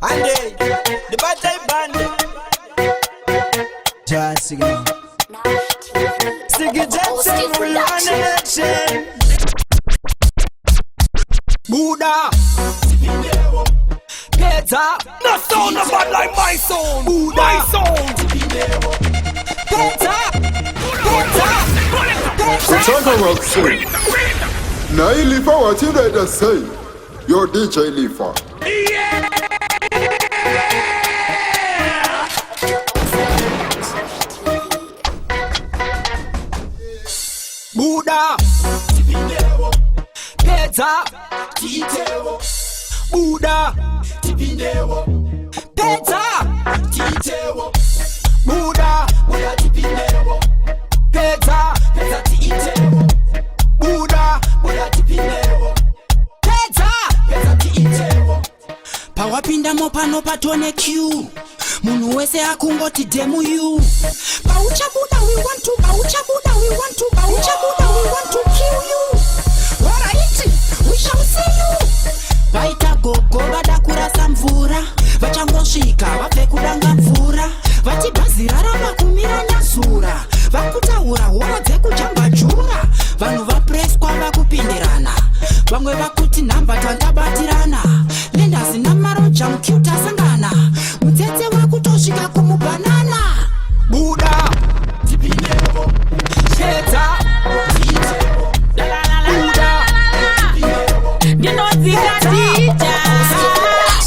And the battle band. Just sing it. Sing it, Jackson, we're on election. Buddha. Peter. No sound of bad like my sound. Buddha. My sound. Peter. Kuchanga rock soul. Na ilifa what you ready to say? Your DJ Lifa. Yeah. Buddha. Peter. Buddha. Peter. Buddha. Peter. Buddha. Peter. Pawapinda mopano patone Q. Munu wese akungoti demu you. Baucha Buddha we want to. Baucha Buddha we want to. Baucha Buddha we want to kill you. Alright, we shall see you. Vaita gogo vadakura samvura. Vachangoshika vabve kudanga mvura. Vatibhazirara vakumira nyasura. Vakutaura horo dzekujamba jura. Vanhu vapreswa vakupindirana. Vamwe vakuti nhamba tangabatirana. Lendazi namaroja mkyuta sangana. Mutsetse wakutosvika kumubanana. Buddha. Peter.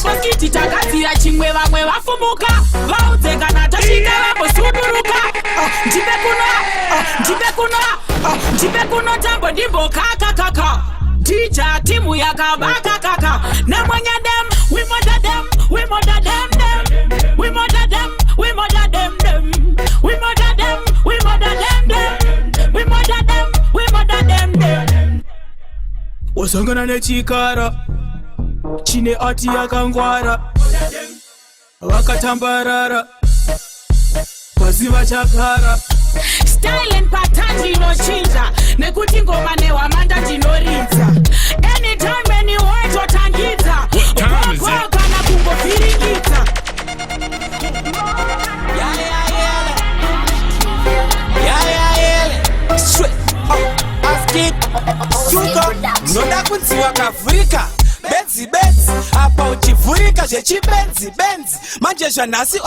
Mosquiti takatira chimwe vamwe vafumuka. Vaudzeka natashika vambosuduruka. Ndipe kuno tambo ndimbo kaka. Teacher timu yakabaka kaka. Namonya dem, we murder them. We murder them. We murder them. We murder them. We murder them. We murder them. We murder them. We murder them. Wasangana nechikara chine ati yakangwara. Vakatambarara paziva chakara. Style and pattern dzinochinja nekuti ngoma nehwamanda dzinoridza. Anytime any word otangidza ukokwa kana kungovhiringidza. Straight up, ask it. Suka, noda kunziwa kavhurika. Benzi, apa uchivhurika zvechibenzi. Manje zvanhasi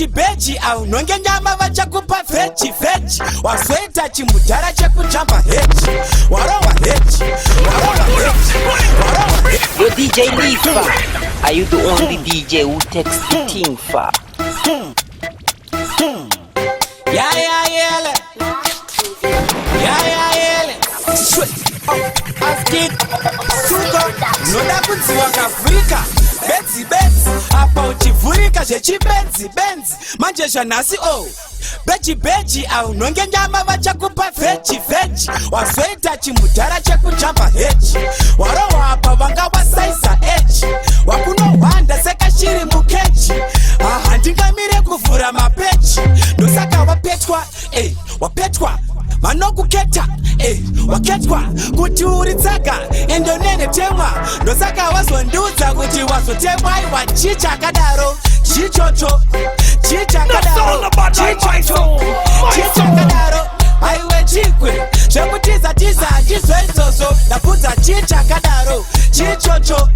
beji au nonge nyama vachakupa veji. Wazoita chimudhara chekujamba heji. Warowa heji. Yo DJ Lifa, are you the only DJ who takes the thing far? Yeah. Straight up, ask it. Suka, noda kunziwa kavhurika. Benzi, apa uchivhurika zvechibenzi. Manje zvanhasi beji au nonge nyama vachakupa veji. Wazoita chimudhara chekujamba heji. Warowa apa vanga wasaiza eji. Wakunohwanda seka shiri mukeji. Handingamire kuvhura mapeji. Ndosaka wapetwa vanokuketa waketwa kuti uri tsaga endonene temwa. Ndosaka wazondudza kuti wazotemwa iwa chichakadaro chichocho aiwe chikwe zvekutiza ndizvo izvozvo. Ndabvunza chichakadaro chichocho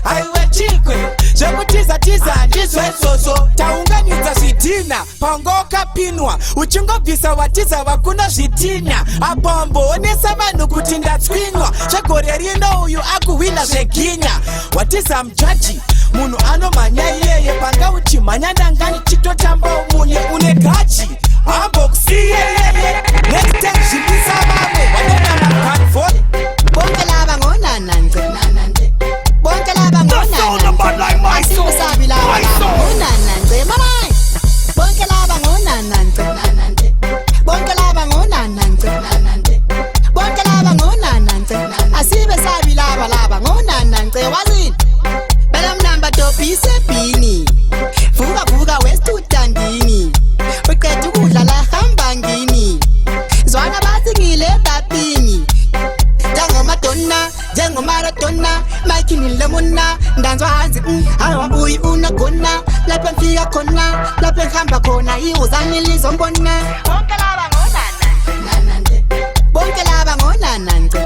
aiwe chikwe zvekutiza ndizvo izvozvo. Taunganidza zvidhina pangokapinwa uchingobvisa watiza vakuno zvidhina. Apo mboonesa vanhu kuti ndatswinywa. Zvegore rino uyu akuhwina zveginya. Watiza mujaji munhu anomhanya iyeye panga uchimhanya ndangani chitotamba umunye une gachi. Hambokusiyeyeye next time zvibisa vamwe vanonana kanvoi. Bonke laba ngonanande. Bonke laba ngonanande. Asisabi laba ngonanande. Mama. Bonke laba ngonanande. Bonke laba ngonanande. Bonke laba ngonanande. Asibe sabi laba ngonanande. Wazini? Bela mnamba topi sepini. Vuka west utandini. Uqeda ukudla la hamba ngini. khona lapho ehamba khona iwuzani lizombona bonke laba ngonananje bonke laba ngonananje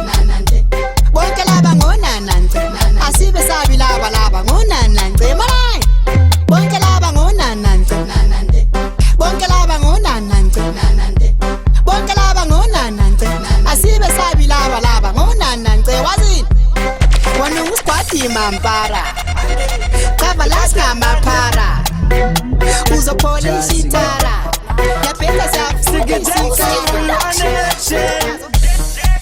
bonke laba ngonananje asibe sabi laba ngonananje marai bonke laba ngonananje bonke laba ngonananje bonke laba ngonananje asibe sabi laba ngonananje wazini wona usquati mampara Kavalaska mapara uzophola isitara yaphetha sakusikisika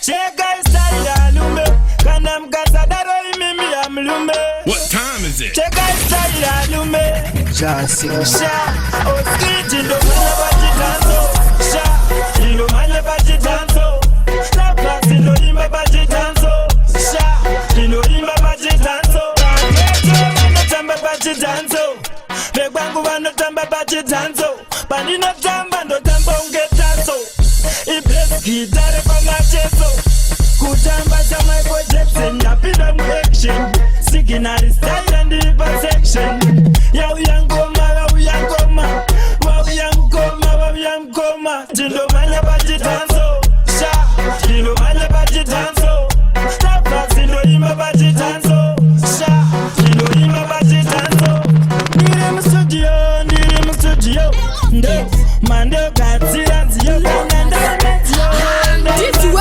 Chega style lume kana mkasadaro mimi ya mlume. What time is it? Chega style lume Just sha oskiti ndo mala baji danzo sha ndo mala baji danzo la pasi ndo imba baji danzo sha ndo imba baji danzo tamba baji danzo begwangu vano tamba baji danzo panino tamba ndo tamba ungetanzo ibless gitare pa machezo kutamba cha Michael Jackson napinda mu action signal style and intersection ya uyangoma jindo manya baji danzo sha jindo manya baji danzo tapa jindo ima baji danzo sha jindo ima baji danzo nire mu studio ndo mande katira nziyo nanda nziyo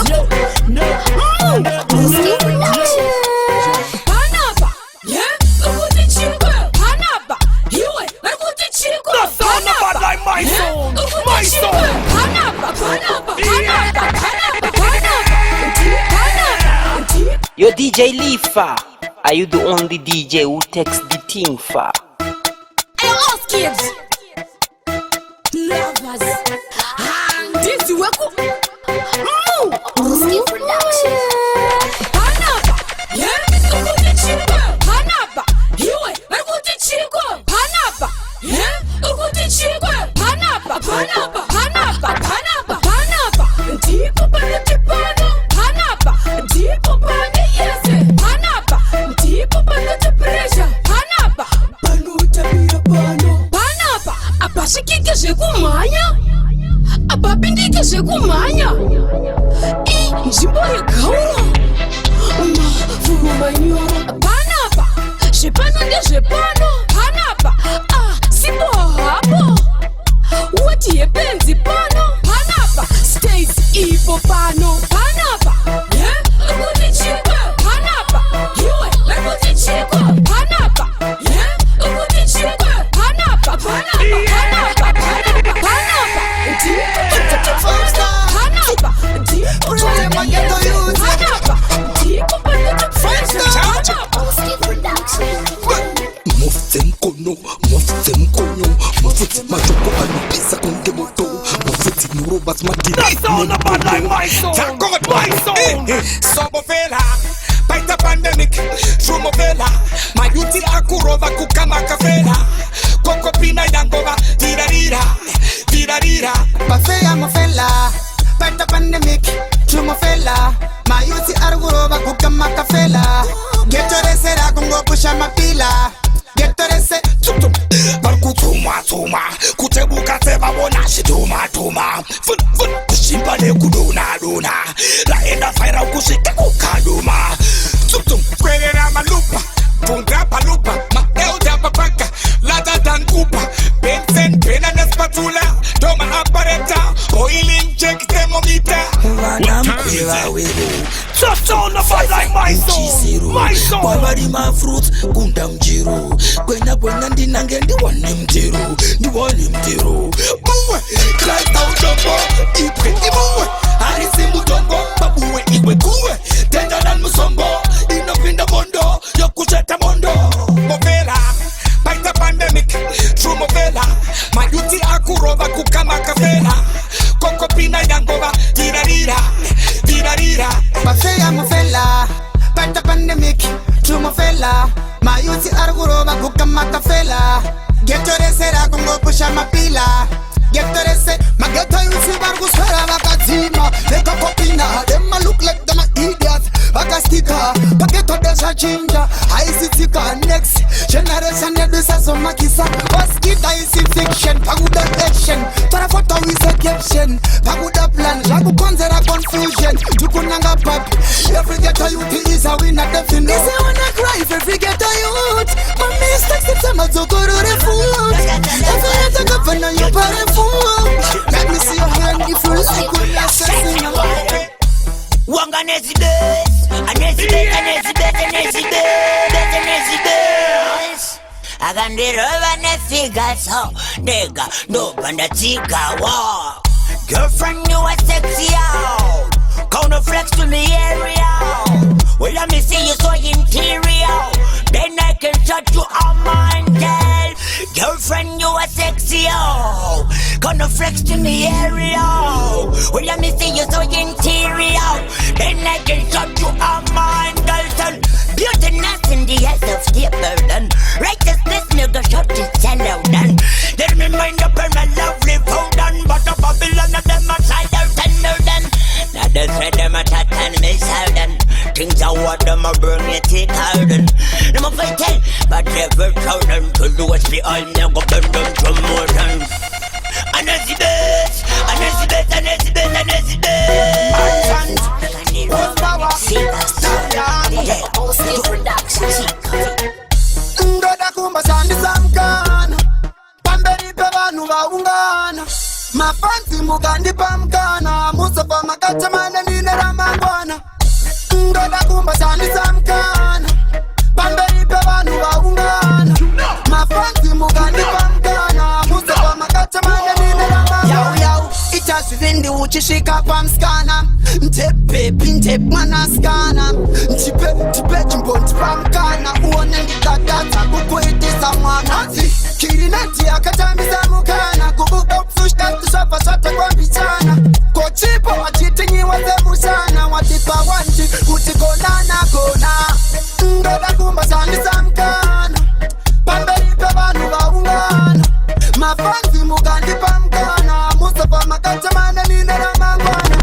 Yo DJ Lifa, are you the only DJ who takes the thing far? Hey, lost kids, lovers, and this weku, Ruski production. Panaba, yeah, ukuti chico. Panaba, iwe, ukuti chico. Panaba, yeah, ukuti chico. Panaba, panaba, panaba, panaba, panaba. Tipo panete pano. Panaba, tipo pane yese. Panaba, tipo panete pressure. Panaba, panuta bia pano. Panaba, abashikike jekumanya. Abapindike jekumanya. Njimbo yekaura mafumo manyoro panapa jepano nde jepano panapa sipo hapo wati yepenzi pano panapa stays ipo pano panapa ukuti chikwe panapa iwe ukuti chikwe panapa ukuti chikwe panapa panapa Muftem kono, mufut majoko anupisa konde moto, mufut nurobas madini. That's all about like my soul. My soul. Sobovela, baita pandemic, shumovela, mayuti akurova kukama kafela, koko pina yangova, tirarira, Bafeya mofela baita pandemic shumofela mayuti arguroba kukama kafela getoresera kungo kusha mapila getorese Tum barku tuma kutebuka teba bona shituma fun kushimba le kudona laenda faira kushika kukaduma tum kwerera malupa, punga palupa, maelda papaka, lada dan kupa, benzen pena na spatula, doma apareta, oiling check thermometer. Just on the fight like my soul. My soul. Babari ma fruit kunda mjiro kwena ndinange ndiwane mtiro buwe Christ out jumbo ibuwe harisi mutongo babuwe iwe kuwe tenda dan musombo inopinda bondo yokucheta mondo Movela, baita pandemic, true movela, mayuti akurova kukama kafela, koko pina yangova, tirarira. Bafeya mofela baita pandemic shumofela mayuti arguroba kukama kafela getoresera kungo kusha mapila getorese mageto yusi bargu swara vakazima leka kopina them look like them idiots vakastika paketo desa chinja haisitika next generation so makisa Waskita is fiction Paguda action Tara photo is a caption Paguda plan Jagu konzera confusion Tukunanga papi Every ghetto youth is a winner definition This I wanna cry if every ghetto youth My mistakes it's a mazokoro refoot If I had to governor you pare fool Let me see your hand if you like what you're saying Wanga nezibes, anezibes. Agandirova nefiga so, nigga, no bandatika wa. Girlfriend, you are sexy out. Gonna flex to the area. Well, let me see you so interior. Then I can shut you on my girl. Girlfriend, you are sexy out. Gonna flex to the area. Well, let me see you so interior. Then I can shut you on my girl. Beautiness in the eyes of Stapleton. Righteousness, nigga, shut this cell down. Let me mind up on my lovely food and but a Babylon of them outside out and then. Now they say them a tat and miss out and things are what them a burn you take out and them a fight tell, but never told them to do what's behind them go burn them from more time. Anezibes. Ngoda kumba sandi samkana Pamberi pe vanu vaungana Mafansi mugandi pamkana Musafa makacha mane nine ramangwana Ngoda kumba sandi samkana Pamberi pe vanu vaungana Mafansi mugandi pamkana Musafa makacha mane nine ramangwana Yau Itashivindi uchishika pamskana Ntepe pinte mana skana Ntipe chimbonti pamkana Uone ndikagata kukuitisa mwana Kirinati akatambisa mukana Kubuka upsushka tushapashata kwa mbichana Kochipo wachitingi waze mushana Watipa wanchi kutikonana kona Ngoda kumba sandisa mkana Pamberipe vanu vaungana Mafanzi mugandi pamkana Musafa makacha mane nine ramangwana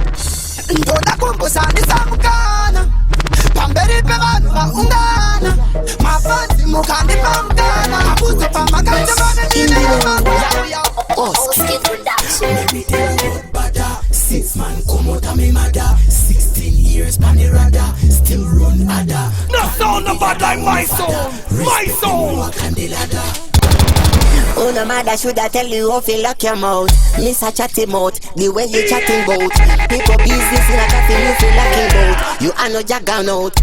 Ngoda kumba sandisa mkana Pamberipe vanu vaungana Mafanzi mugandi pamkana Musafa makacha mane nine ramangwana Maybe they got bada 6 man come out of me mother 16 years pan the radar Still run ada No sound no bad like my soul. My soul. Walk on the ladder. Oh no mother should I tell you how to lock your mouth. Miss a chatty mouth, the way you chatting bout. People business in a cafe you feel locking bout. You are no juggernaut.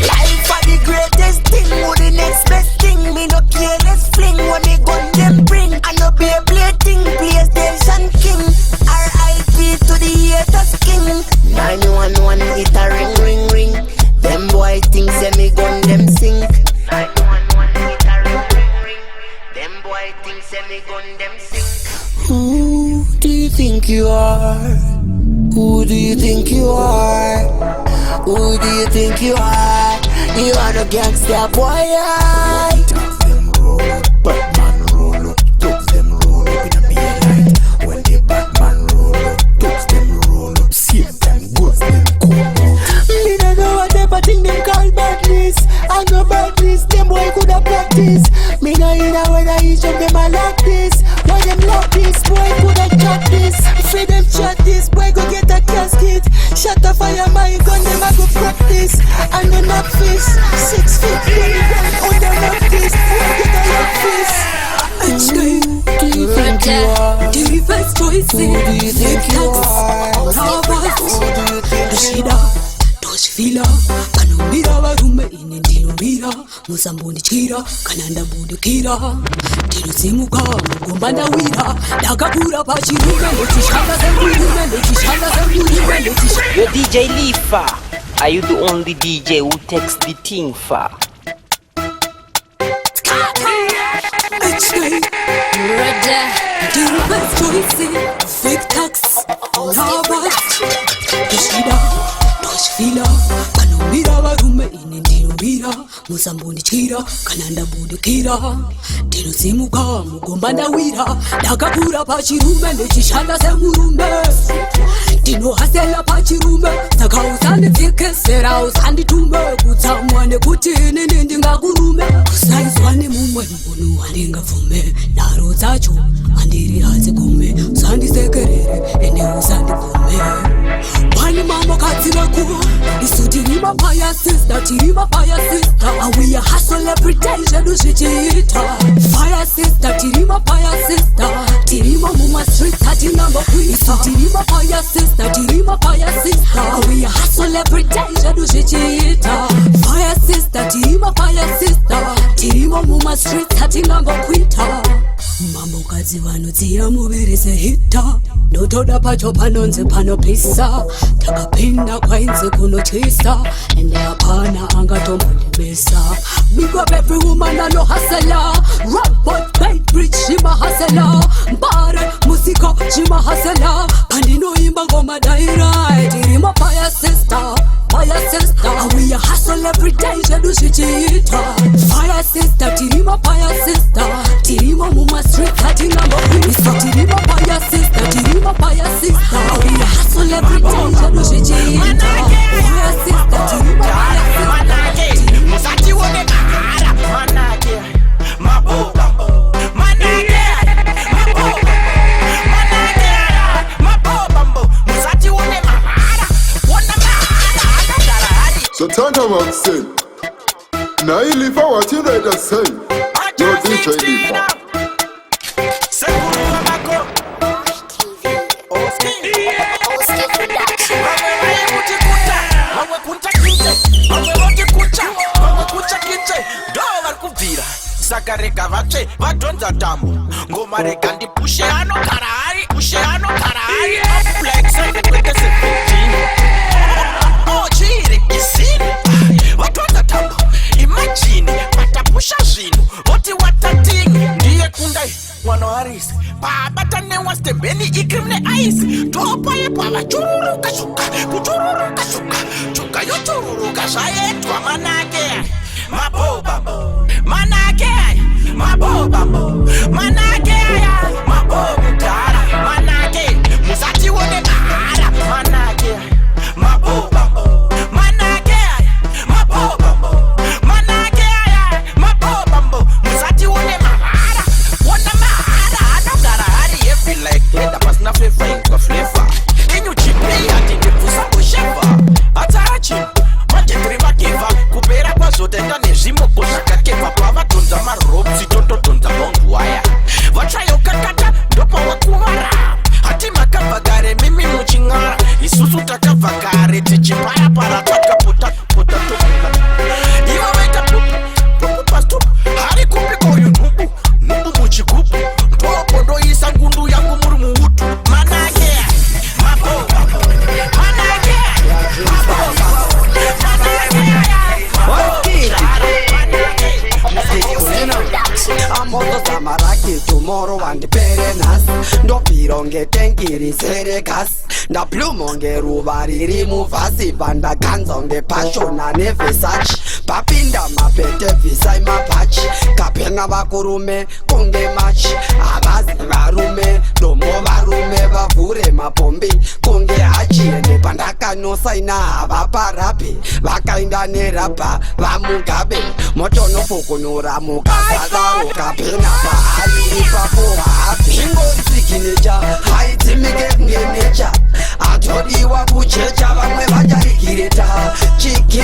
Life are the greatest thing, or the next best thing. Me no careless fling when me gun them bring. I no be a plating, PlayStation king. R.I.P. to the haters king. 911 it a ring ring ring. Them boy things say me gun them sing. 911 it a ring ring ring. Them boy things say me gun them sing. Who do you think you are? Who do you think you are? Who do you think you are? You are the gangster boy. Dogs them roll up, Batman roll up. Dogs them roll up in a beer light. When the Batman roll up, dogs them roll up. Same time, goods them come out. Me don't know whatever thing them call badness. I know badness, them boy coulda practice. Me no know whether each of them are like this. Why them like this, boy coulda chat this. Free them chat this, boy go get a casket. Shut the fire, my gun, them a go practice. And them a fish, 6 feet, 20 on them a fish. Get a lock fish. Do you think you are? Defense choices. Who do you think you are? Shida, tosfila, kanumira warume inendilumira, musambuni chira, kananda bude kira, tilusimuka, mugombanda wira, dakakura pachirume, lechishanda zemburume, lechishanda zemburume, lechishanda. Yo DJ Lifa, are you the only DJ who takes the thing far? Defense choices, fake tax, lava, shida. Tosfila, kanumira warume inendilumira, musambuni chira, kananda bude kira, tilusimuka, mugombanda wira, dakakura pachirume, lechishanda zemburume, tino hasela pachirume, saka usane fikese. ndondedzera usanditume kutsamwa nekuti inini ndingakurume kusaizwa nemumwe munhu handingavume nharo dzacho handiri hadzigume usandisekerere ene usandibvume pani mamokadzi vakuva isu tiri mapaya sister tiri mapaya sister awiya hasole everyday zvedu zvichiita fire sister tiri mapaya sister tirimo mumastreet hatinambokuita isu tiri mapaya sister tiri mapaya sister awiya hasole everyday zvedu zvichiita fire sister tiri mapaya sister tirimo mumastreet hatinambokuita mamokadzi vanodziya muviri sehita ndotoda pacho panonzi panopisa takapinda kwainzi kunotyisa ende hapana angatombondibisa big up every woman alohasela robot baitbridge chimahasela mbare musiko chimahasela pandinoimba ngoma dairai tiri mapaya sister fire sister awiya hustle every day zvedu zvichiita fire sister tiri mapaya sister tirimo mumastreet hatinambokuisa tiri mapaya sister tiri mapaya sister awiya hustle every day zvedu zvichiita fire sister tiri mapaya sister musati wone mahara manake maboba manake maboba manake maboba musati wone mahara wona mahara. So Tantamount say, now you live for what you ready to say. Your DJ Lifa. Sakareka vache vadonza tambo ngoma rega ndipushe ano karari pushe ano karari black side kwete 17 chiri isini vadonza tambo imagine vatapusha zvinhu voti watatingi ndiye kundai mwana warisi pabatannewa stembeni ikrimne aisi topayepa vachururuka shuka kuchururuka shuka chuka yochururuka zvaetwa manake maboba manake maboba manake maboba gara manake musati wone mahara manake maboba manake maboba manake maboba musati wone mahara anogara hari every like head pasina flavor ingwa flavor inyu chipi hati ndepusa kusheva atachi majetrima kiva kupera kwazotenda nezvimoko zvakakeva pavatonza marobsi tototonza bongwaya vachayokakata ndopawakuvara hati makabvagare mimi muching'ara isusu takabvagare tichipayapara takapota topula ivo vaita pupupastupu hari kupikoyu nhubu muchigubu ndokondoisa ngundu yangu muri muutu manake maboba manake maboba amotozamaraки tomorrow wandipere nhasi ndopironge tengi risere gasi ndaplumonge ruva riri muvhasi pandakanzonge pashona nevhesachi papinda mapete bvisai mapachi kapenga vakurume kunge machi havazi varume domo varume vavhure mapombi kunge hachiende pandakanosaina havaparapi vakainda nerabha vamugabe motonofukunura mukazadaro kapena pahari ipapo havingonsiginecha haidzimike kungenecha atodiwa kuchecha vamwe vacharikireta chiki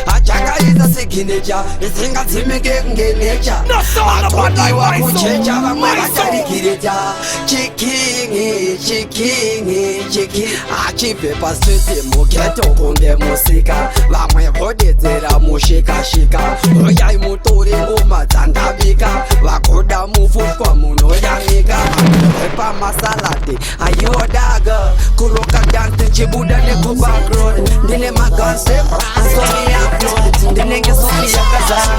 achakaisa siginecha isingadzimike kungenecha atodiwa kuchecha vamwe vacharikireta chiki achibve paswete muketo kunge musika vamwe vodedzera mushikashika oyai mutore ngoma dzandavika vagoda mufushwa munoyamika vepamasaladi ayodaga kuroka dante chibuda nekubackroad ndine maganse asoni upload ndinenge soni yakazara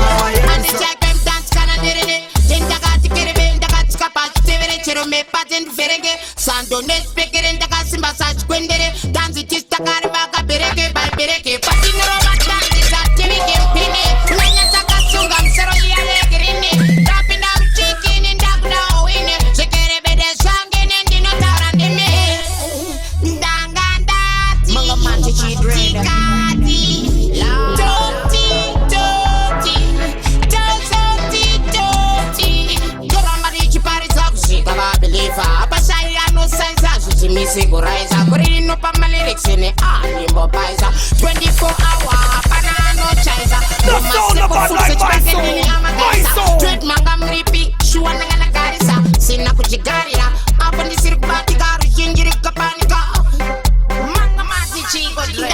Sando nespekere ndakasimba sachikwendere danzi tistakari vakabereke baibereke patinoroba danzi zativike mpini kunyanya takasunga msero iyavegirini tapinda mchikini ndakuda owine zvekerebede zvange nendinotaura ndimi ndanga ndati sigurize. Green up on my lyrics in the animal pizer. 24 hour, banana chaser. No massive food such as in the Dread mangam ripi, shua nangana garisa. Sina kuchigaria, up on the circuit garu, yingiri kapanika. Manga mati chico dread.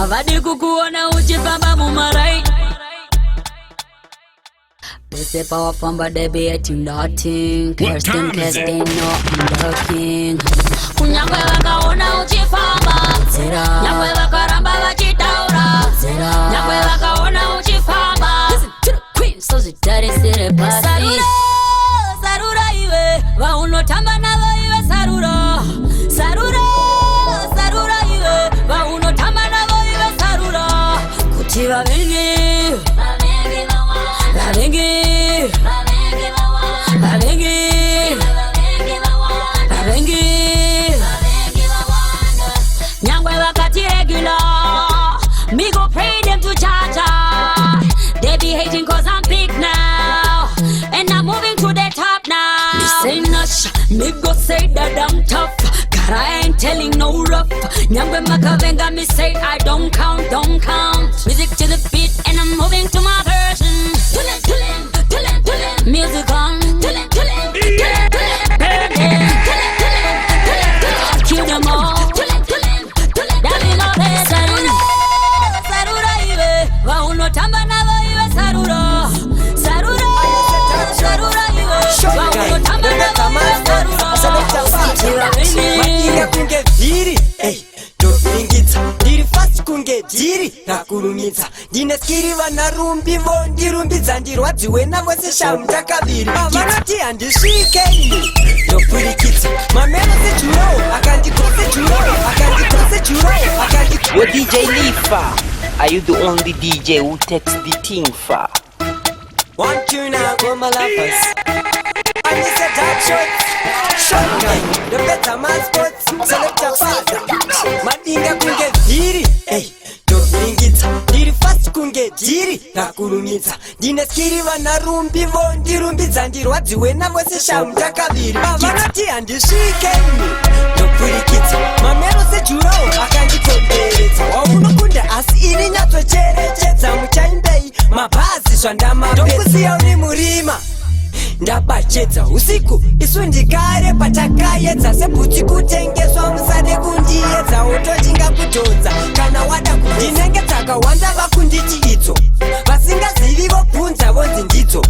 Avadi kukuona uchifamba mumarai. Pese power from but they be at you nothing. Kirsten cause they know I'm looking. Kunyangwe wakaona uchifamba. Nyangwe wakaramba wachitaura. Nyangwe wakaona uchifamba. Listen to the queen so she dirty city pussy. Sarura, sarura iwe. Waunotamba navo iwe sarura. Sarura, sarura iwe. Waunotamba navo iwe sarura. Kuchiva vengi. Nyangwe wakati regular, me go pray them to Jaja. They be hating cause I'm big now, and I'm moving to the top now. Me say nush, me go say that I'm tough, God I ain't telling no rough. Nyangwe makavenga, me say I don't count, don't count. Music to the beat and I'm moving to my version. Music on, kill them all. Sarura iwe, waunotamba navo iwe sarura. Sarura, sarura iwe, waunotamba navo iwe sarura. Matinga kunge viri, ndopingitsa ndiri fast kunge jiri rakurumidza. Ndine skiri vanarumbi vondirumbidza ndirwadziwe navose shamu takaviri. Vanoti handisvike ini ndopurikidza mameno sejuro akandikose juro akandikose juro akandikose. Yo DJ Lifa, are you the only DJ who takes the thing far? One tune now for my lovers. And it's a top shot. Shotgun, the better man spots. Select a father. Madinga kunge viri. Ndopingitsa ndiri fast kunge jiri rakurumidza. Ndine skiri vanarumbi vondirumbidza ndirwadziwe navose shamu takaviri. Vanoti handisvike ini ndopurikidza mamero sejuro akandikomberedza. Waunokunda asi ini nyatsocherechedza muchaimbei mabhazi zvandamapedza. Ndokusiya uri murima ndabachedza usiku isu ndikare patakaedza sebhuti kutengeswa musade kundiedza wototinga kudhodza kana wada kundinenge dzakawanda vakunditi idzo vasingazivi vobvunza vonzi ndidzo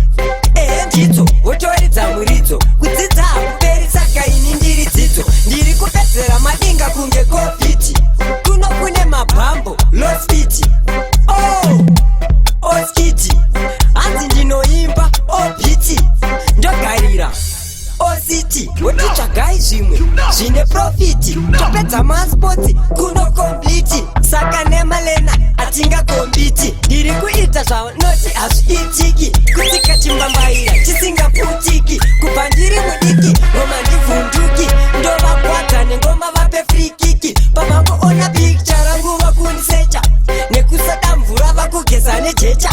ndidzo wotoridza muridzo kudzidza hakuperi saka ini ndiri dzidzo ndiri kupedzera madinga kunge covid kuno kune mabhambo lospiti oskiti hanzi ndinoimba obiti ndogarira ositi wotitsvagai zvimwe zvine profiti topedza maspotsi kuno kompliti saka nemalena hatingakombiti ndiri kuita zvanoti hazviitiki kutsika chimbambaira chisingaputiki kubva ndiri mudiki ngoma ndivhunduki ndovakwadza nengoma vape frikiki pavangoona pikcha rangu vakundisecha nekusada mvura vakugeza nejecha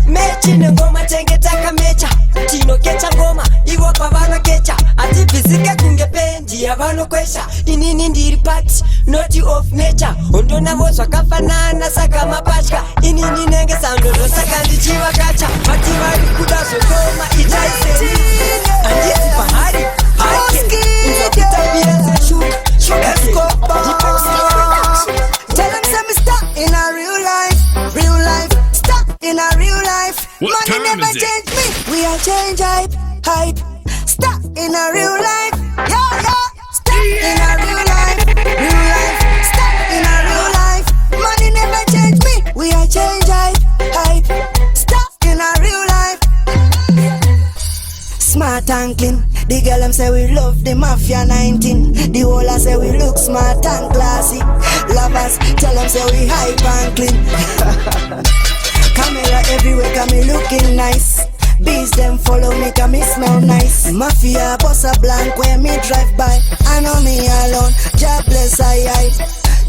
mechi nengoma tenge takamecha tinokecha ngoma ivo pavanokecha hatibvisike kunge pendi yavanokwesha inini ndiri pati noti of nature ondonavo zvakafanana saka mapatya inini nenge sandoro saka ndichivakacha vati vari kuda zvokoma itaisei handisi pahari hake nzokutambira seshuka Tell them say me stuck in a real life, stuck in a real life. What Money time never is it? change me, we are change hype. Stuck in a real life, yeah. Stuck in a real life, stuck in a real life. Money never change me, we are change hype. Stuck in a real life. Smart and clean. The girl them say we love the Mafia 19. The whole I say we look smart and classy. Lovers tell them say we hype and clean. Camera everywhere got me looking nice. Bees them follow me, cause me smell nice. Mafia boss a blank when me drive by. I know me alone, God bless I.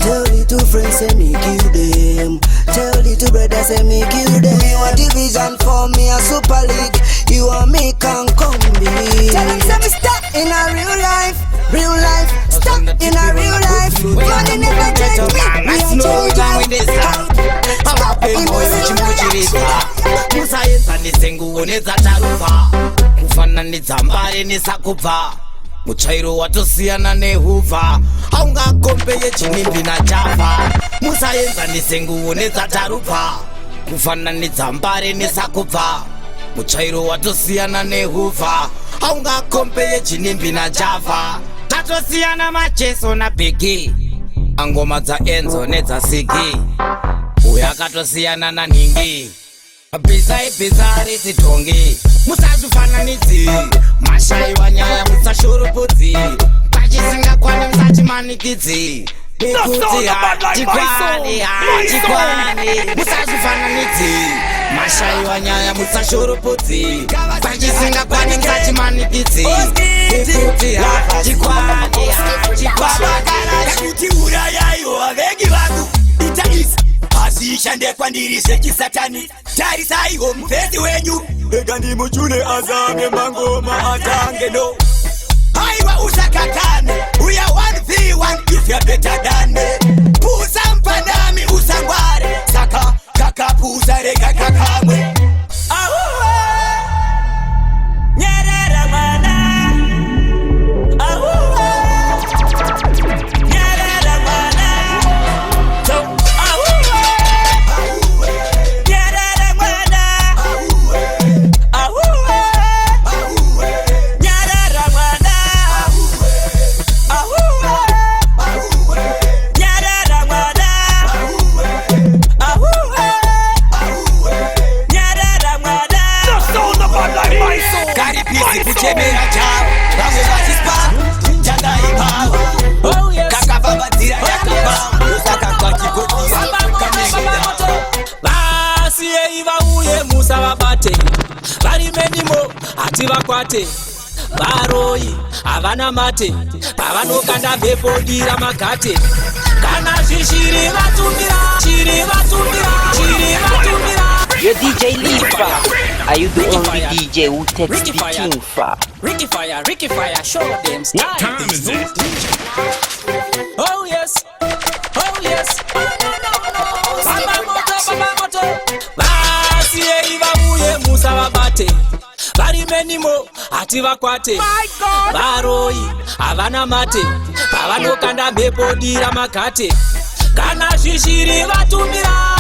Tell the two friends say me kill them. Tell the two brothers say me kill them. Me want division for me a Super League. You and me can come be. Tell them say me stop in a real life. Real life, stop in a real life. Money never change me. Me a change life. Stop in a real life. Musayenza nisenguo nezataruva kufananidza mbare nesakubva muchairo watosiyana nehuva haungakombe yechinimbi nachava musayenza nisenguo nezataruva kufananidza mbare nesakubva muchairo watosiyana nehuva haungakombe yechinimbi nachava tatosiyana macheso nabhegi angoma dzaenzo nedzasigi uyo akatosiyana nanhingi bizai sitongi musazvifananidzi mashaiwa nyaya musashurupudzi pachisingakwane musachimanikidzi ikuti hachikwani musazvifananidzi mashaiwa nyaya musashurupudzi pachisingakwane musachimanikidzi ikuti hachikwani kuti urayaiwo vaveki vangu itaisi ashishande kwandiri sechisatani tarisaiwo mufezi wenyu ega ndimuchune azange mangoma atange no haiwa usakakane uya 1v1 if you're better than me pusa mpanami usangware saka kakapusa rega kakamwe ahuwe nyerera mana ahuwe nyerera mana kuchemera chavo vamwe vachispa changaipa kakavavadzira yakapa sakakwachigodira vasiyei vauye musavabate varimenimo hati vakwate varoyi havana mate pavanokanda mhepo dira magate kana zvishiri vatumira Yo DJ Lifa, are you the only DJ who takes the thing far? Ricky Fire, show them style. What time is it? Oh yes. Baba moto. Vasiyei vauye musavabate varimenimo hati vakwate varoyi havana mate pavanokanda mhepo dira magate kana zvishiri vatumira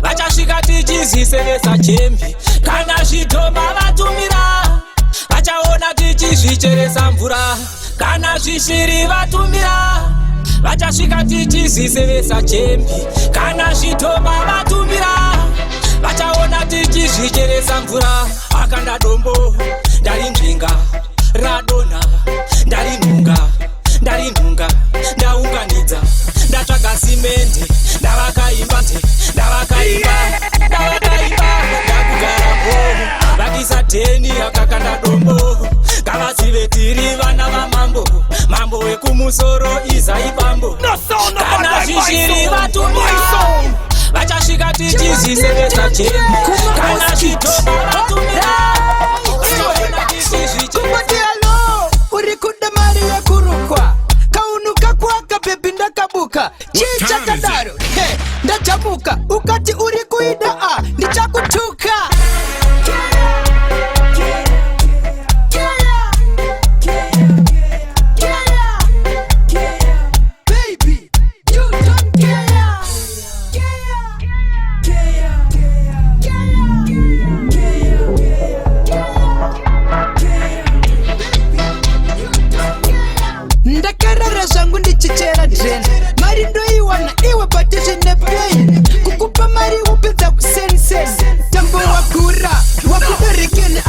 vachasvika tichizvisevesa chembi kana zvitoma vatumira vachaona tichizvicheresa mvura kana zvishiri vatumira vachasvika tichizvisevesa chembi kana zvitoma vatumira vachaona tichizvicheresa mvura akanda dombo ndarinzvinga radonha ndarinhunga ndaunganidza ndatsvaga simende ndavakaimba ndakugarapo vakisa dheni akakanda dombo ngavazive tiri vana vamambo wekumusoro izaibambo kana zvishiri vatumira vachasvika tichizvisevesa chembi kana zvitoma vatumira uri kuda mari yekurukwa kaunuka kwaka bebi ndakabuka chichakadaro ndajamuka ukati uri kuida ndichakutuka baby you don't care ndakarara zvangu ndichichera dreni mari ndoiwana iwe patizvine pain kukupa mari upedza kuseniseni tambo wagura wakudorekeni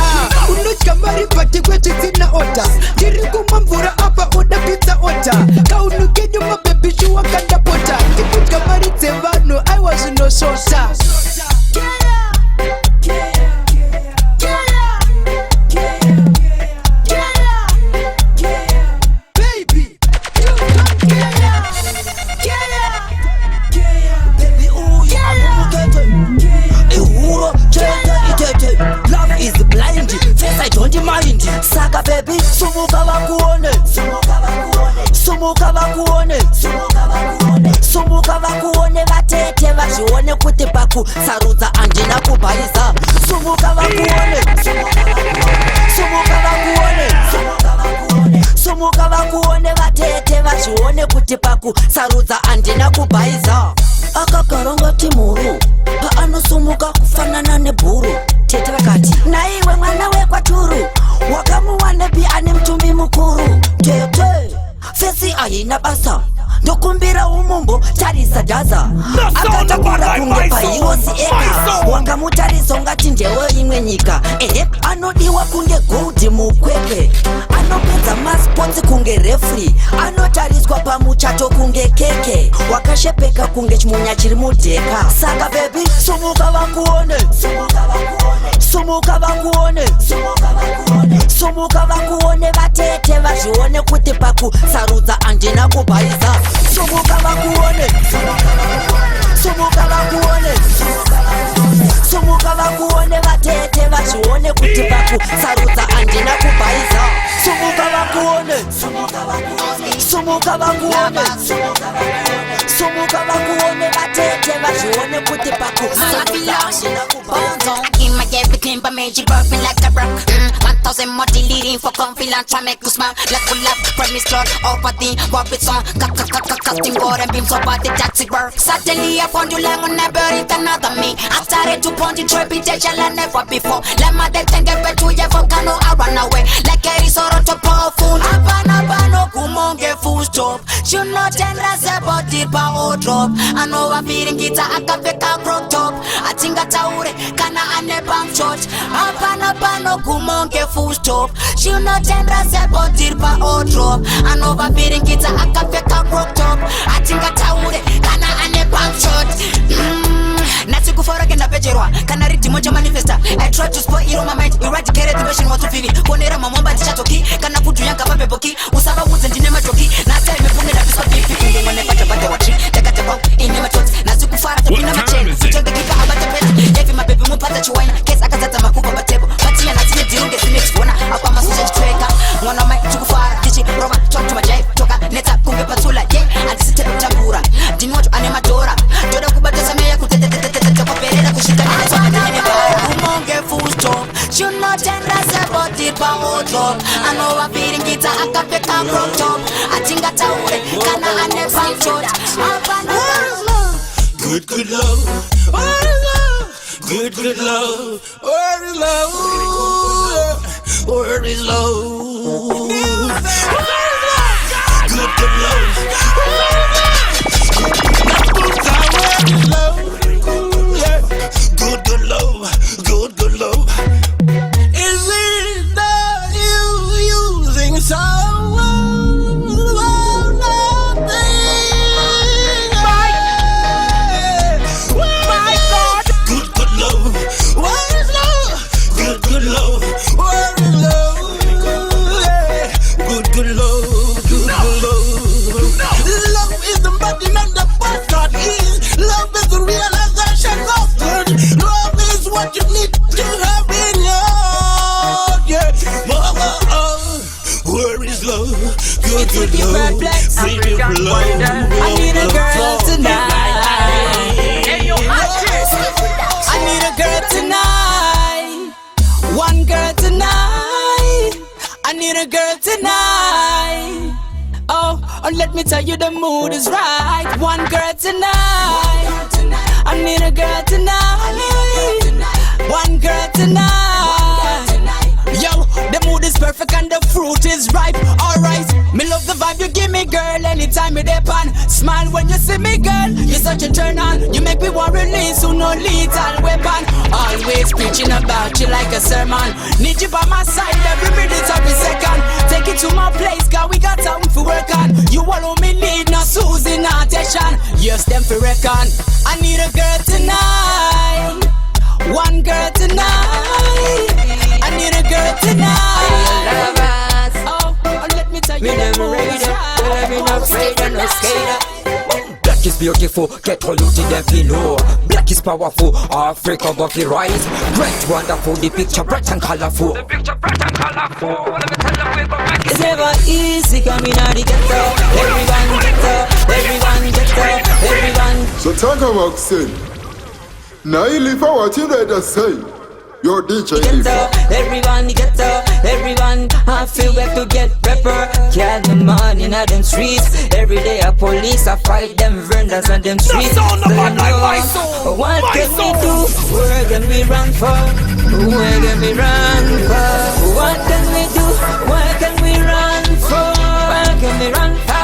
unodya mari pati kwechitsina ota ndiri kumwa mvura apa uda pizza ota kaunuke nyuma bebi shuwakandapota ikudya mari dzevanhu aiwa zvinosvota Saka baby, sumuka wakuone. Sumuka wakuone. Sumuka wakuone vatete vachione kuti paku sarudza andina kubhaisa. Sumuka wakuone. Sumuka wakuone. Sumuka wakuone vatete vachione kuti paku sarudza andina kubhaisa. Akagaronga timuru paanosumuka kufanana nebhuru. Tete vakati naiwe mwana wekwaturu wakamuwana pi ane mtumi mukuru. Tete fesi aina basa ndokumbira umumbo tarisa dhaza akatakura kunge paiwosi eka wangamutarisa ungati ndewe imwe nyika. Anodiwa kunge goldi mukwekwe anopedza maspotsi kunge refri anotariswa pamuchato kunge keke wakashepeka kunge chimunya chiri mudheka. Saka baby sumuka vakuone. Sumuka vakuone. Sumuka vakuone vatete vazvione kuti paku sarudza andina kubhaisa. Sumuka vakuone. Sumuka vakuone. Sumuka vakuone vatete vazvione kuti paku sarudza andina kubhaisa. Sumuka vakuone. Sumuka vakuone. Sumuka vakuone vatete vazvione kuti paku sarudza andina kubhaisa. Everything but made you burping like a rock. 1,000 more deleting for confidence. Try make you smile like a love. Promise Lord, over the Bobby song. Cutting board and beams about the taxi work. Suddenly I found you like on never it another me. I started to point it, reputation like never before. Let my death and get back to your volcano. I run away like a resort to powerful. Abano kumonge full stop. You know generous about it by old drop. I know I'm feeling guitar. I can pick a crop top. I think I taure kana ane bank church. Abano kumonge full stop. You know generous about it by old drop. I know I'm feeling guitar. I can pick a crop top. I think I taure kana ane bank church. Nasi kufara kenda pejerwa kana ritimo cha manifesta. I try to spoil it on my mind. Eradicate the version what to feel. Konera mamomba tichatoki kana kutu yanka mabeboki. Usaba wuze ndine majoki. Nasa imepunge na biswa pipi. Kunde mwane pata pata watri. Teka tepa ine machoti. Nasi kufara tapina macheni. Kuchonge kipa abata peti. Evi mabebi mupata chiwaina. Kesa akazata makupa matebo. Matia na zine dirunge zine chifona. Apa masuja chitreka. Mwana mai chukufara. Tichi roba chok tumajai. Toka neta kumbe patula. Yeah. Adisitepe chambura. Dimoto ane madora. Joda kubata sameya kutetetetetete. Kuperera kushita kumonge full stop. You know generous about it by old drop. I know I'm feeling guitar. I can pick a crop top. I think I taure kana ane bank church. Good love. Where is love? Good love. Where is love? Where is love? Good love. Good love. Is it that you using someone? My God. Good love. Where is love? Good love. Where is love? Good love. Love is the body, not the bastard. Love is the realization of good. Love is what you need to have in your heart. Yeah. Where is love? Good love. Free love. I need a girl tonight. I need a girl tonight. One girl tonight. I need a girl tonight. Oh, let me tell you the mood is right. One girl tonight. I need a girl tonight. One girl tonight. Yo, the mood is perfect and the fruit is ripe. Alright, me love the vibe you give me, girl. Anytime you dip on, smile when you see me, girl. You're such a turn on. You make me want release, so no lethal weapon. Always preaching about you like a sermon. Need you by my side every minute, every second. Take it to my place, girl. We got something to work on. You all me need, no Susie, not Teshan. Yes, them for reckon. I need a girl tonight. One girl tonight. I need a girl tonight. Oh, let me tell you the mood is right. Black is is beautiful, get all you them below. Black is powerful, Africa got the rise. Great, wonderful, the picture bright and colorful. The picture bright and colorful. Let me tell you, we go back. It's never easy coming out the ghetto. Everyone ghetto, everyone ghetto, everyone. So talk about sin. Now you leave for what you ready to say. Your DJ ghetto, everyone ghetto, everyone. I feel we have to get pepper. Carry the money in them streets. Every day a police I fight them vendors on them streets. What can we do? Where can we run for? Where can we run for? What can we do? Where can we run for? Where can we run for?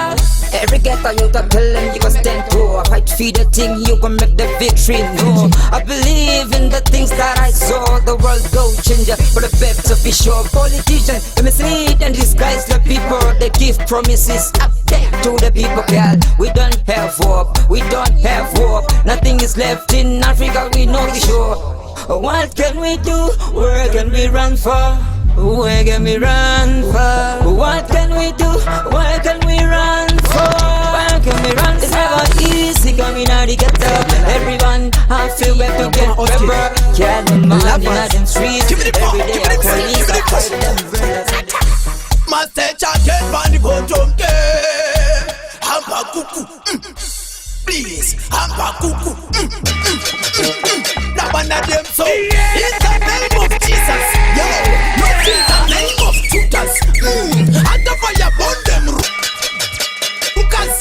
Every ghetto you can tell them you can stand to. Fight for the thing you can make the victory. No, I believe in the things that I saw. The world go change for the better for sure. Politicians, they mislead and disguise the people. They give promises up there to the people. Girl, we don't have hope. We don't have hope. Nothing is left in Africa. We know for sure. What can we do? Where can we run for? Where can we run for? What can we do? Where can we run for? Where can we run for? It's never easy coming out the ghetto. Everyone, I feel we have to get pepper. Can't the money in them streets. Every day a police I fight them. Master Champion man the bottom there. Hampa kuku, please, hampa kuku. Now one of them so. In the name of Jesus, yo, no in the name of Judas. And the fire burn them. Lucas,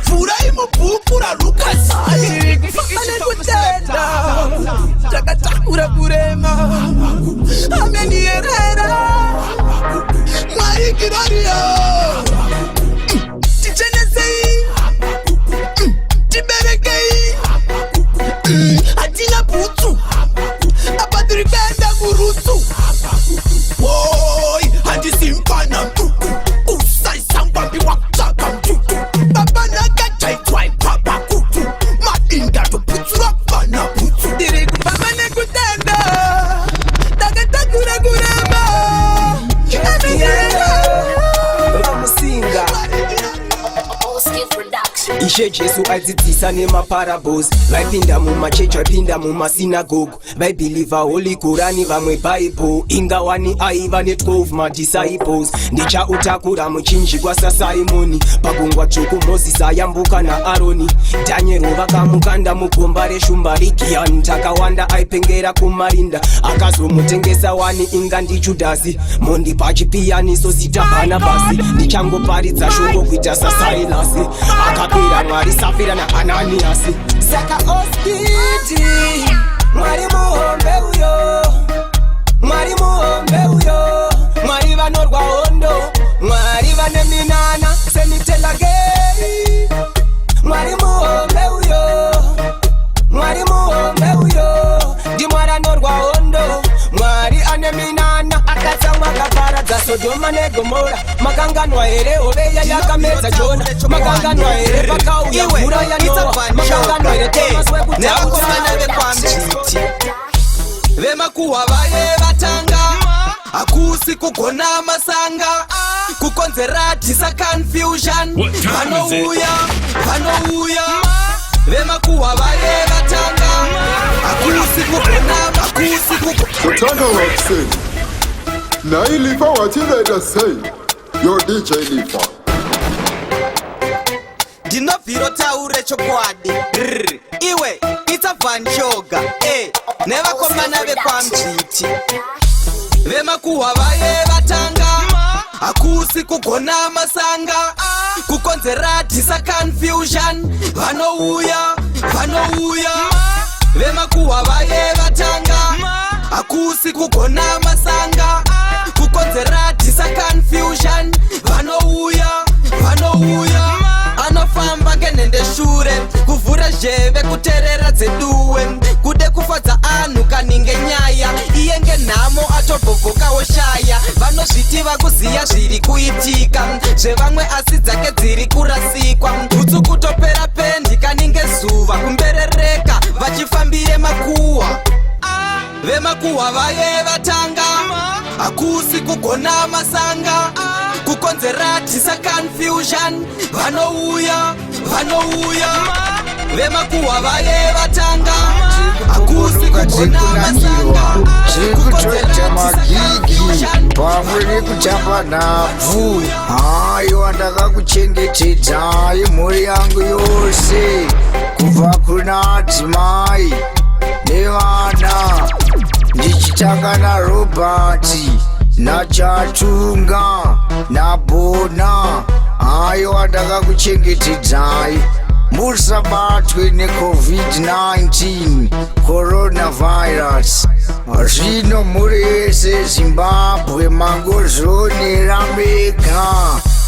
Furai mo pura Lucas. Ane kutenda, Jakatakura purema. Ameni herera. Mari kiraria. Tichenesei. Tiberekei. Atina putu. Apatrikenda gurutu. Boy, andi simpana mtuku. Usai sambambi wakaka mtuku. Baba nagatai twai papa kutu. Madinda to putu rapana putu. Diriku baba nekutenda. Tagatakura gurema. Ishe Jesu azitisa nema parables. Vaipinda muma church, vaipinda muma synagogue. Vaibelieve Holy Qurani vamwe Bible. Ingawani aiva ne 12 ma disciples. Ndicha utakura muchinji kwa Simoni. Pagungwa chuku Moses ayambuka na Aroni. Daniel vakamukanda mugomba reshumba rikiani. Takawanda aipengera kumarinda. Akazomutengesa wani inga ndi Judasi. Mondi pachipiyaniso sitapana basi. Ndichangoparidza shoko kuita Sailasi. Akapira Mwari Safira na Ananiasi. Saka ostiti Mwari muhombe uyo. Mwari muhombe uyo. Mwari vanorwa hondo. Mwari vane minana semitelageri. Mwari muhombe uyo. Mwari muhombe uyo. Di mwari anorwa hondo. Mwari ane minana akatsa mwakaparadza Sodoma ne Gomora. Makanganwa here oveya yakamedza Jona. Makanganwa here pakauya mvura ya Noa. Makanganwa here Thomas wekutamana vekwamchiti. Vemakuhwa vaye vatanga. Akusi kugona masanga. Kukonzera disa confusion. Vanouya, vanouya. Vemakuhwa vaye vatanga. Akusi kugona, akusi kugona. So talk about sin. Now you leave for what you ready to say. Your DJ Lifa. Dinofiro taure chokwadi. Iwe, ita vanshoga. Neva komana vekwamchiti. Vemakuhwa vaye vatanga. Akusi kugona masanga. Kukonzera disa confusion. Vanouya, vanouya. Vemakuhwa vaye vatanga. Akusi kugona masanga. Kukonzera disa confusion. Vanouya, vanouya. Anofamba kenende shure. Kuvura jeve kuterera dzeduwe. Kude kufadza anhu kaninge nyaya. Iyenge namo atobhovoka oshaya. Vanozviti vakuziya zviri kuitika. Zvevamwe asi dzake dziri kurasikwa. Utsu kutopera pendi kaninge zuva. Kumberereka vachifambire makuhwa. Vemakuhwa vaye vatanga. Akusi kugona masanga. kukonzera tisa confusion vanouya vemakuhwa vaye vatanga akusi kugona masanga kutoita magigi pamwe nekutamba nhabvu. Haiwa ndakakuchengetedzai mhuri yangu yose kubva kuna adzimai nevana ndichitanga naRobert naChatunga naBona. Haiwa ndakakuchengetedzai musabatwe neCovid-19 coronavirus. Zvino muri yese Zimbabwe mangozvionera mega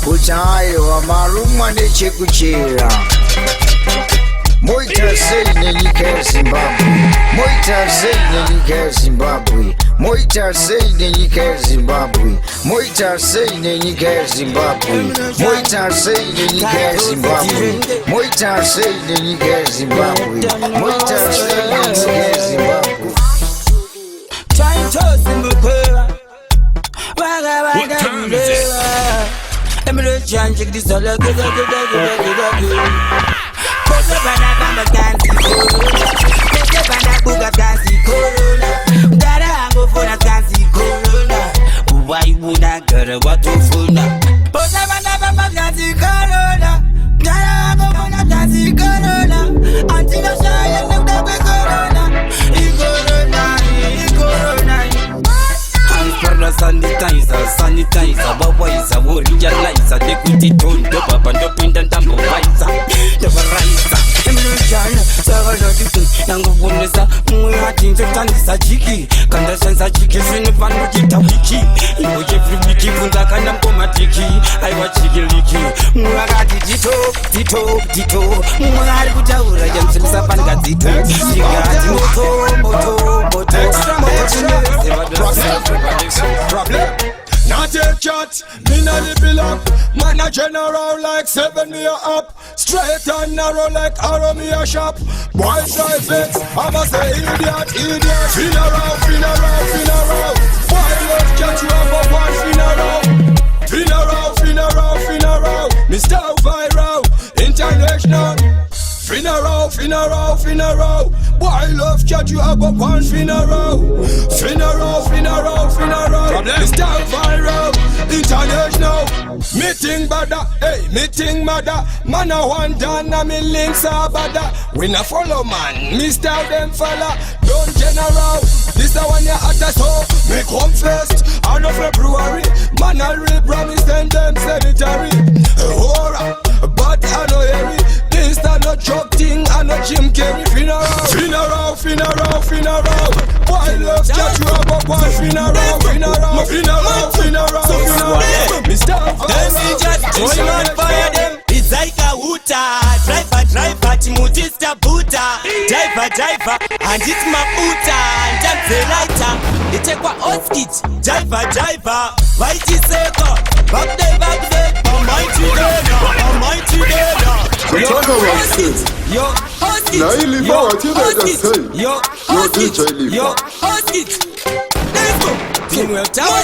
kuti aiwa marumwa nechekuchera. Moita sei nenyika yeZimbabwe? Moita sei nenyika yeZimbabwe? Moita sei nenyika yeZimbabwe? Moita sei nenyika yeZimbabwe? Moita sei nenyika yeZimbabwe? Moita sei nenyika yeZimbabwe? Moita sei nenyika yeZimbabwe? Trying to single prayer. What time is it? I'm gonna check this all out. Why would I get a what to phone? Sanitizer, bawaiza, worijaliza, dekuti tondo, baba ndopinda ndambovaiza, ndovaraisa, emilojana, savalodifu, nangobonesa, mwati nzotandisa chiki, kandashanza chiki, zvinovanojita wiki, iwoje fribiki, vundakanda mkomatiki, aiwa chikiliki, mwakati dito, mwari kutaura, jamsimisa panga dito, chingati moto, Not take chat, me not live up. Man a general like 7 me a up. Straight and narrow like arrow me a shop. Boys drive it, I'ma say idiot. Funeral. Boy love chat you have a one funeral. Mr. Viral, international. Funeral. Boy love chat you have a one funeral. Mr. Viral, international. Meeting mother. Man a one done and me links are bada. We na follow man, Mr. them fella. Don't general, this a one ya at the top. Me come first, I know February. Man a real promise them cemetery. Hora, but I know Harry. This a no joke thing, I know Jim Carrey. Funeral. Boy love chat you have a one funeral. Mr. Join on fire them. It's like a hooter. Driver, Timotista Buta. Driver, and it's my Buta. And that's the lighter. They take what Oskit. Driver, Whitey Seco. Back there. Almighty Dana. Yo, Oskit. Now you leave out what you better say. Yo, Oskit. Let's go. Team well down.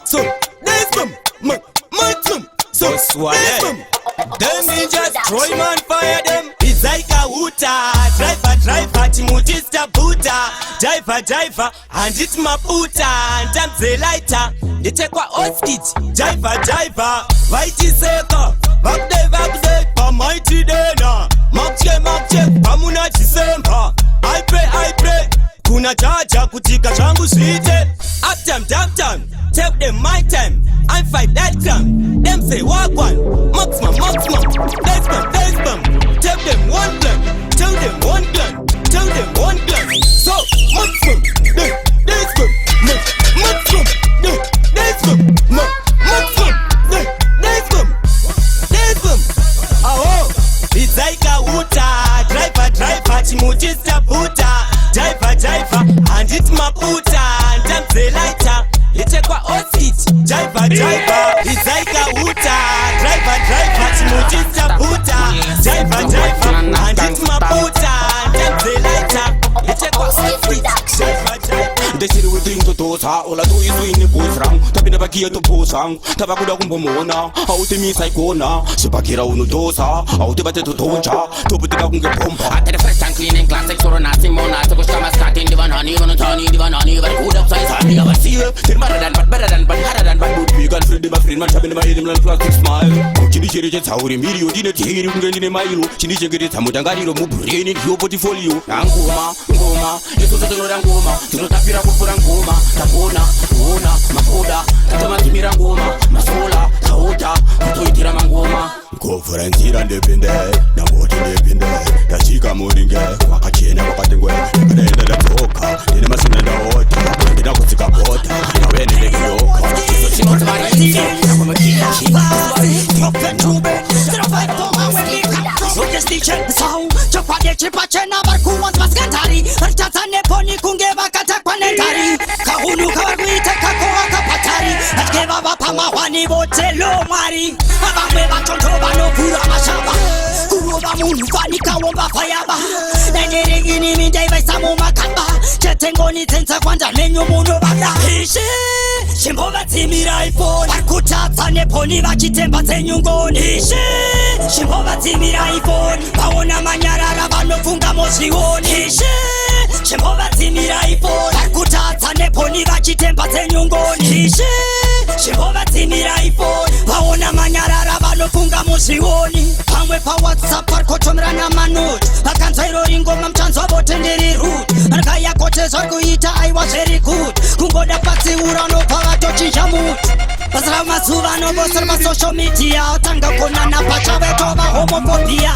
So, let's go. So swallow them ninjas, Troy man fire them. It's like a hooter. Driver, Timotista Buta. Driver, and it's my Buta. And I'm the lighter. They take what Oskit. Driver, Whitey Seco. Back there, Almighty Dana. Mark check, Pamuna Chisemba. I pray. Kuna jaja kutika changu shite. Uptown, downtown. Tell them my time. I fight that crime. Them say walk one. Maximum. Face bump. Tell them one gun. So maximum. This bump. Maximum. This bump. Oh, it's like a hooter. Driver, Timotista Buta. Driver, and it's my Buta. And I'm the lighter. You take what outfit. Driver, it's like a hooter. Driver, Timotista Buta. Driver, and it's my Buta. And I'm the lighter. You take what outfit. Driver. The city we think to toss, all I do is win the boots round. Tapping up tabakia toposangu tabakuda kumbomona autemisa ikona sibakira unodosa autebate totonja tobutika kungepompa I did the first time cleaning classics or nothing more not to push my starting divanani but good up size I never see you till better than but harder than but good vegan friend my friend man tapping my head in plastic smile chini chere chauri miriyo dine tiri kungendine mailo chini chengere tamutangariro mubrain yo portfolio ngoma yeso totoro ngoma tinotapira kufura ngoma tabona ona makoda tamatimira ngoma masola taota kutoitira mangoma kufura ntira ndepinde nangoti ndepinde tachika muringe wakachena wakatengwe ndenda ndatoka ndine masina ndaota ndina kutsika bota nawe ndingeyoka chipachena barkuwas maskantari artatane poni kunge vakata kwanentari kahunu kawarguite kakoa kapatari atkeva vapamahwani votelo mwari avamwe vatonto vanokura mashamba kurova munhu fanikawomba fayaba nenderingini mindaivaisa mumakamba chetengoni tsenza kwanda menyu munovada ishi shimbovatsimira ifoni varikutatsa neponi vachitemba dzenyungoni ishi shimbovatsimira ifoni vaona manyarara vanofunga mozvioni ishi shimbovatsimira ifoni varikutatsa neponi vachitemba dzenyungoni ishi shimbovatsimira ifoni vaona manyarara vanofunga mozvioni pamwe pawhatsapp varikotomerana manoti vakanzwa irori ngoma muchanzwa votenderi rut varikayakotezva kuita aiwa zveri good kungoda patsiura nopa vatochinja muti basa ramazuva anovosera masocial media tanga konana pachavetova homofobia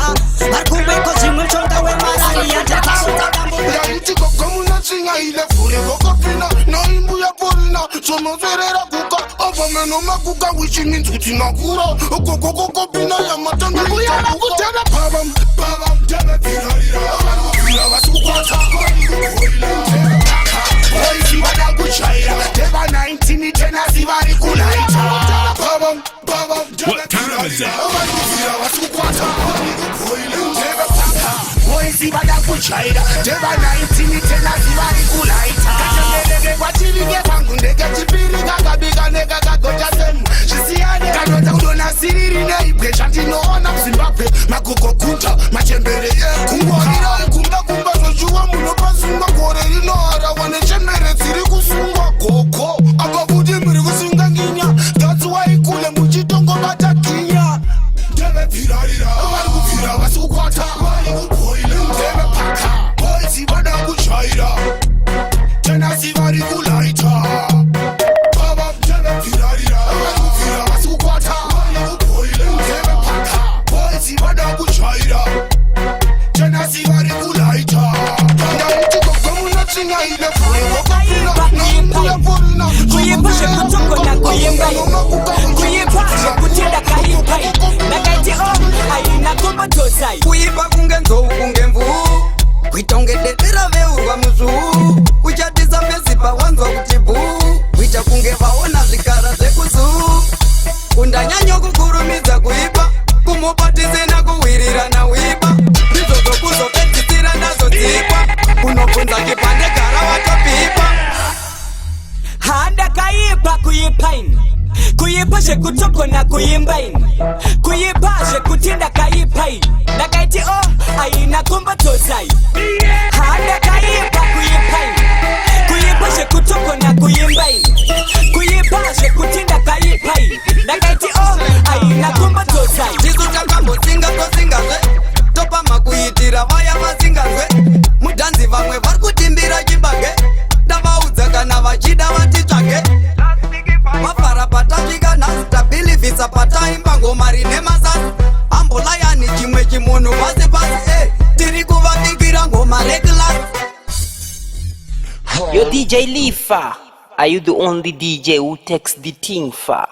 vari kumweko zvimwe mushonga wemararia ndatautaaitikogomuna ile vurevokopina naimbuya porina somozverera kuka avamenomakuka which means kuti makura okokokokopina yamatangakuyavakutana pavam tavavirarira vasukwata oisivada kuchaira teva 19 tenasi vari kulaita tavavirarira vasukwata oisivada kuchaira teva 19 tenasi vari kulaita kachabereke kwachivike pangu ndeke chipiri kakabika nekakagota semu zvisiyane kanota kudonasiriri neibwe chandinoona muzimbabwe magogokunta machembere ekungwarira kumbakumba zvochiwa muno pasungwa gore rinoharawa nechembere dziri kusungwa gogo apa kuti muri kusunga nginya that's why kule muchitongobata ginya ndevebvirarira vari kubvira vasukwata ndevepaka boisi vada kuchaira tenasi vari kulaita kuyipashe kutokona kuyimbai kuyipashe kutenda kaipai nakaiti aina komatosai kuyipa kunge nzou kunge mvuu kuitongedetera veurwa muzvuu kuchatisa mesipa wanzwa kuti bhuu kuita kunge vaona zvikara zvekuzuu kundanyanyo kukurumidza kuipa kumubatisena kuwirira nawipa ndizvo zvokuzopedzisira ndazodzipa unobvunza chipande gara watopipa handa kaipa kuyipaini kuyipa zvekutokona kuyimbaini kuyipa zvekutenda kaipaini ndakaiti aina kombotosai handa kaipa kuyipaini kuyipa zvekutokona kuyimbaini kuyipa zvekutenda kaipaini ndakaiti aina kombotosai tisu takambotsinga tosingazve topama kuitira vaya vasingazve mudhanzi vamwe vari kutimbira chibage ndavaudza kana vachida vatitsvage vafara patasvika nhasi tabilivhisa pataimba ngoma rine mazasi ambolayani chimwe chimunhu pasi pasi tiri kuvabikira ngoma reclas. Yo DJ Lifa, are you the only DJ who takes the thing far?